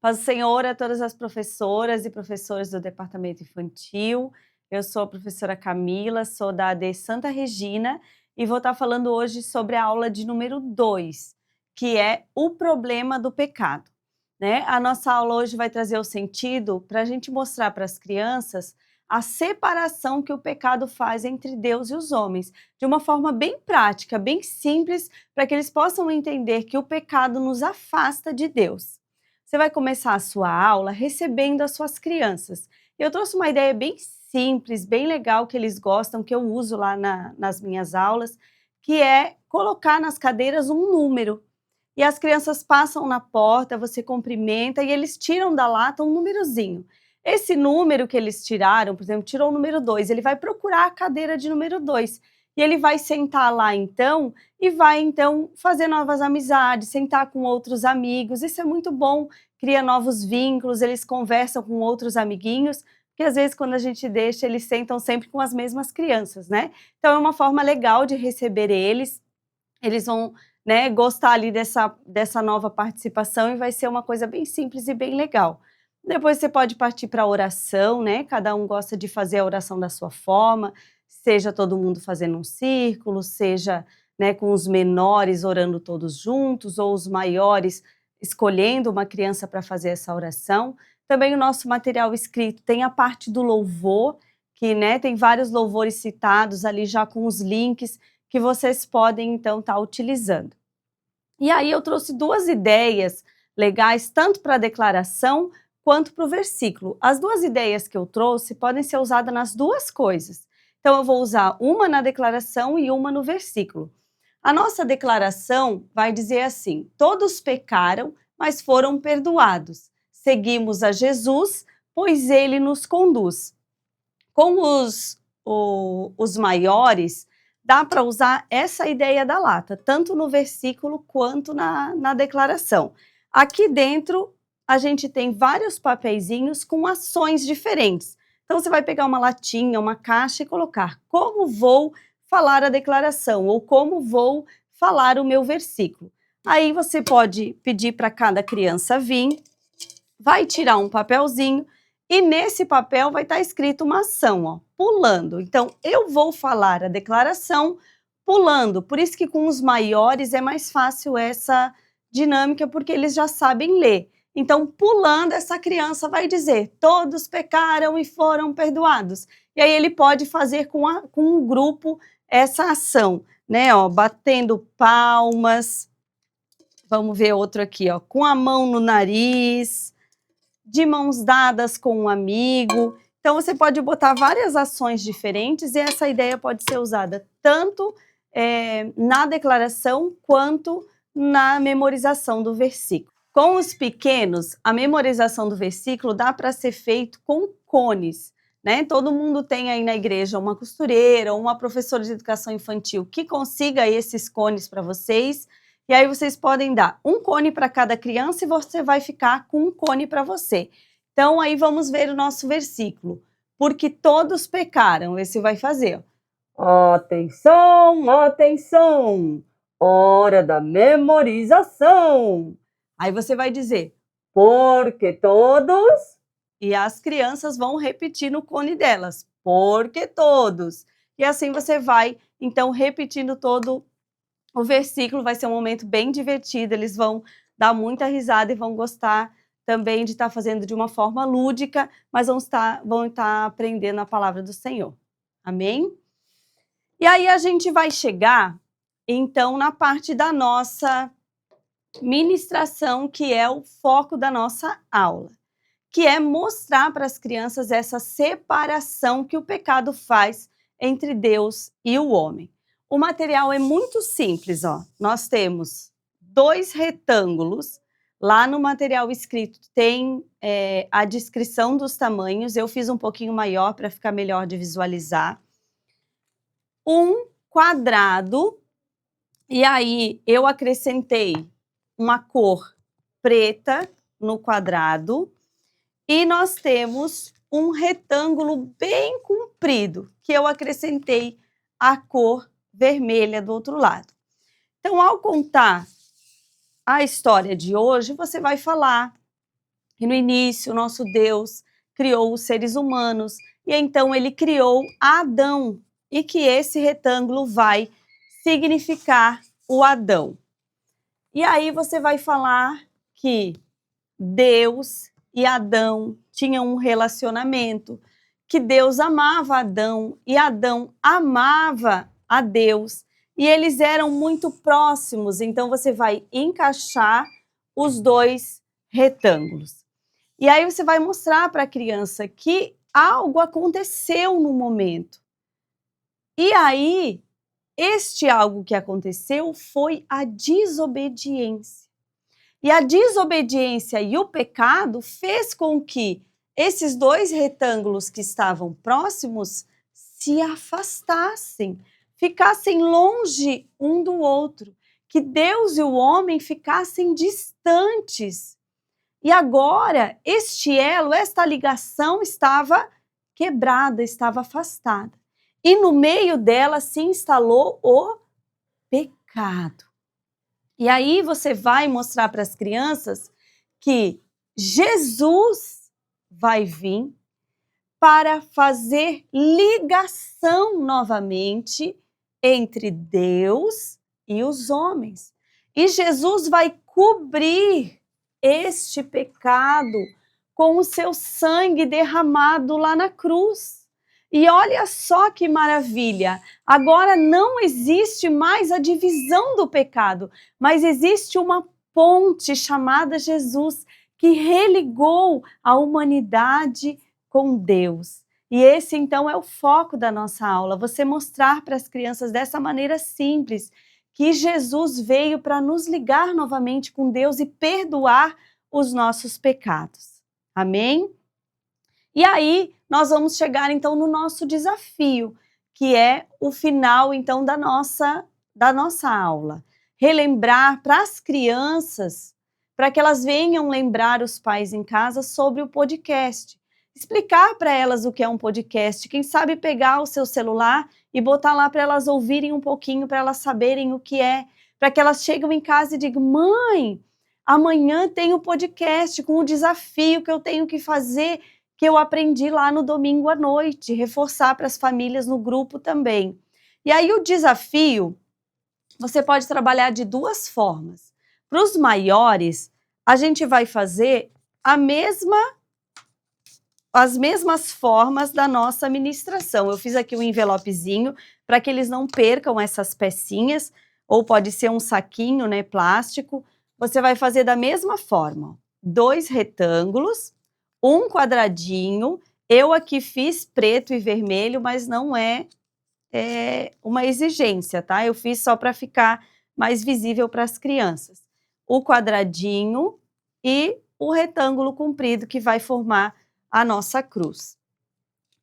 Paz do Senhor a todas as professoras e professores do Departamento Infantil. Eu sou a professora Camila, sou da AD Santa Regina e vou estar falando hoje sobre a aula de número 2, que é o problema do pecado. A nossa aula hoje vai trazer o sentido para a gente mostrar para as crianças a separação que o pecado faz entre Deus e os homens, de uma forma bem prática, bem simples, para que eles possam entender que o pecado nos afasta de Deus. Você vai começar a sua aula recebendo as suas crianças. Eu trouxe uma ideia bem simples, bem legal, que eles gostam, que eu uso lá nas minhas aulas, que é colocar nas cadeiras um número. E as crianças passam na porta, você cumprimenta e eles tiram da lata um númerozinho. Esse número que eles tiraram, por exemplo, tirou o número 2, ele vai procurar a cadeira de número 2. E ele vai sentar lá então e vai então fazer novas amizades, sentar com outros amigos. Isso é muito bom, cria novos vínculos, eles conversam com outros amiguinhos, porque às vezes quando a gente deixa, eles sentam sempre com as mesmas crianças, né? Então é uma forma legal de receber eles vão, gostar ali dessa nova participação e vai ser uma coisa bem simples e bem legal. Depois você pode partir para a oração, cada um gosta de fazer a oração da sua forma, seja todo mundo fazendo um círculo, seja com os menores orando todos juntos, ou os maiores escolhendo uma criança para fazer essa oração. Também o nosso material escrito tem a parte do louvor, que tem vários louvores citados ali já com os links que vocês podem então estar utilizando. E aí eu trouxe duas ideias legais, tanto para a declaração quanto para o versículo. As duas ideias que eu trouxe podem ser usadas nas duas coisas. Então eu vou usar uma na declaração e uma no versículo. A nossa declaração vai dizer assim: todos pecaram, mas foram perdoados. Seguimos a Jesus, pois ele nos conduz. Com os maiores, dá para usar essa ideia da lata, tanto no versículo quanto na declaração. Aqui dentro, a gente tem vários papeizinhos com ações diferentes. Então, você vai pegar uma latinha, uma caixa e colocar como vou falar a declaração ou como vou falar o meu versículo. Aí você pode pedir para cada criança vir, vai tirar um papelzinho e nesse papel vai estar escrito uma ação, ó, pulando. Então, eu vou falar a declaração pulando. Por isso que com os maiores é mais fácil essa dinâmica, porque eles já sabem ler. Então, pulando, essa criança vai dizer: todos pecaram e foram perdoados. E aí ele pode fazer com um grupo essa ação, ó, batendo palmas. Vamos ver outro aqui, ó, com a mão no nariz, de mãos dadas com um amigo. Então, você pode botar várias ações diferentes e essa ideia pode ser usada tanto na declaração quanto na memorização do versículo. Com os pequenos, a memorização do versículo dá para ser feito com cones. Todo mundo tem aí na igreja uma costureira ou uma professora de educação infantil que consiga esses cones para vocês. E aí vocês podem dar um cone para cada criança e você vai ficar com um cone para você. Então, aí vamos ver o nosso versículo. Porque todos pecaram, esse vai fazer. Atenção, atenção! Hora da memorização! Aí você vai dizer, porque todos... E as crianças vão repetir no cone delas, porque todos. E assim você vai, então, repetindo todo o versículo. Vai ser um momento bem divertido, eles vão dar muita risada e vão gostar também de estar fazendo de uma forma lúdica, mas vão estar aprendendo a palavra do Senhor. Amém? E aí a gente vai chegar, então, na parte da nossa ministração, que é o foco da nossa aula, que é mostrar para as crianças essa separação que o pecado faz entre Deus e o homem. O material é muito simples, ó. Nós temos 2 retângulos. Lá no material escrito tem a descrição dos tamanhos. Eu fiz um pouquinho maior para ficar melhor de visualizar. Um quadrado. E aí eu acrescentei uma cor preta no quadrado. E nós temos um retângulo bem comprido, que eu acrescentei a cor vermelha do outro lado. Então, ao contar a história de hoje, você vai falar E no início, o nosso Deus criou os seres humanos, e então ele criou Adão, e que esse retângulo vai significar o Adão. E aí você vai falar que Deus e Adão tinham um relacionamento, que Deus amava Adão e Adão amava a Deus, e eles eram muito próximos, então você vai encaixar os dois retângulos. E aí você vai mostrar para a criança que algo aconteceu no momento. E aí, este algo que aconteceu foi a desobediência. E a desobediência e o pecado fez com que esses dois retângulos que estavam próximos se afastassem, ficassem longe um do outro, que Deus e o homem ficassem distantes. E agora, este elo, esta ligação estava quebrada, estava afastada. E no meio dela se instalou o pecado. E aí você vai mostrar para as crianças que Jesus vai vir para fazer ligação novamente entre Deus e os homens. E Jesus vai cobrir este pecado com o seu sangue derramado lá na cruz. E olha só que maravilha, agora não existe mais a divisão do pecado, mas existe uma ponte chamada Jesus, que religou a humanidade com Deus. E esse então é o foco da nossa aula, você mostrar para as crianças dessa maneira simples, que Jesus veio para nos ligar novamente com Deus e perdoar os nossos pecados. Amém? E aí, nós vamos chegar então no nosso desafio, que é o final então da nossa aula. Relembrar para as crianças, para que elas venham lembrar os pais em casa sobre o podcast. Explicar para elas o que é um podcast, quem sabe pegar o seu celular e botar lá para elas ouvirem um pouquinho, para elas saberem o que é, para que elas cheguem em casa e digam: mãe, amanhã tem o podcast com o desafio que eu tenho que fazer, que eu aprendi lá no domingo à noite, reforçar para as famílias no grupo também. E aí o desafio, você pode trabalhar de duas formas. Para os maiores, a gente vai fazer as mesmas formas da nossa ministração. Eu fiz aqui um envelopezinho para que eles não percam essas pecinhas, ou pode ser um saquinho, né, plástico. Você vai fazer da mesma forma, 2 retângulos, um quadradinho. Eu aqui fiz preto e vermelho, mas não é uma exigência, tá? Eu fiz só para ficar mais visível para as crianças. O quadradinho e o retângulo comprido que vai formar a nossa cruz.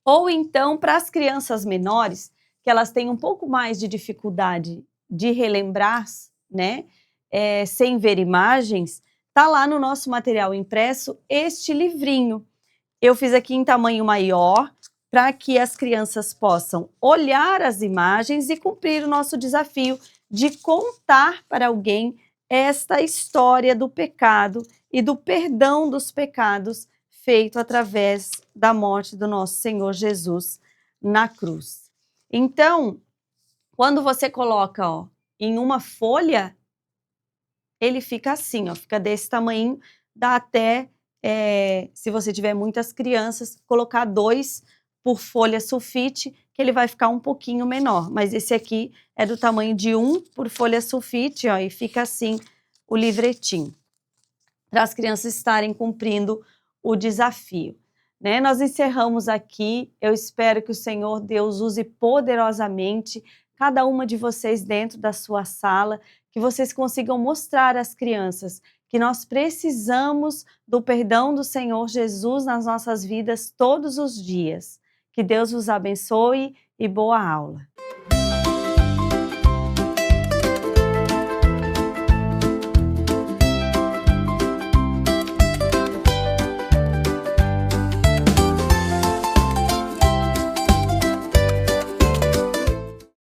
Ou então, para as crianças menores, que elas têm um pouco mais de dificuldade de relembrar, né, sem ver imagens, tá lá no nosso material impresso este livrinho. Eu fiz aqui em tamanho maior, para que as crianças possam olhar as imagens e cumprir o nosso desafio de contar para alguém esta história do pecado e do perdão dos pecados feito através da morte do nosso Senhor Jesus na cruz. Então, quando você coloca, ó, em uma folha, ele fica assim, ó, fica desse tamanho, dá até, se você tiver muitas crianças, colocar 2 por folha sulfite, que ele vai ficar um pouquinho menor, mas esse aqui é do tamanho de 1 por folha sulfite, ó, e fica assim o livretinho, para as crianças estarem cumprindo o desafio, né? Nós encerramos aqui, eu espero que o Senhor Deus use poderosamente cada uma de vocês dentro da sua sala, que vocês consigam mostrar às crianças que nós precisamos do perdão do Senhor Jesus nas nossas vidas todos os dias. Que Deus vos abençoe e boa aula.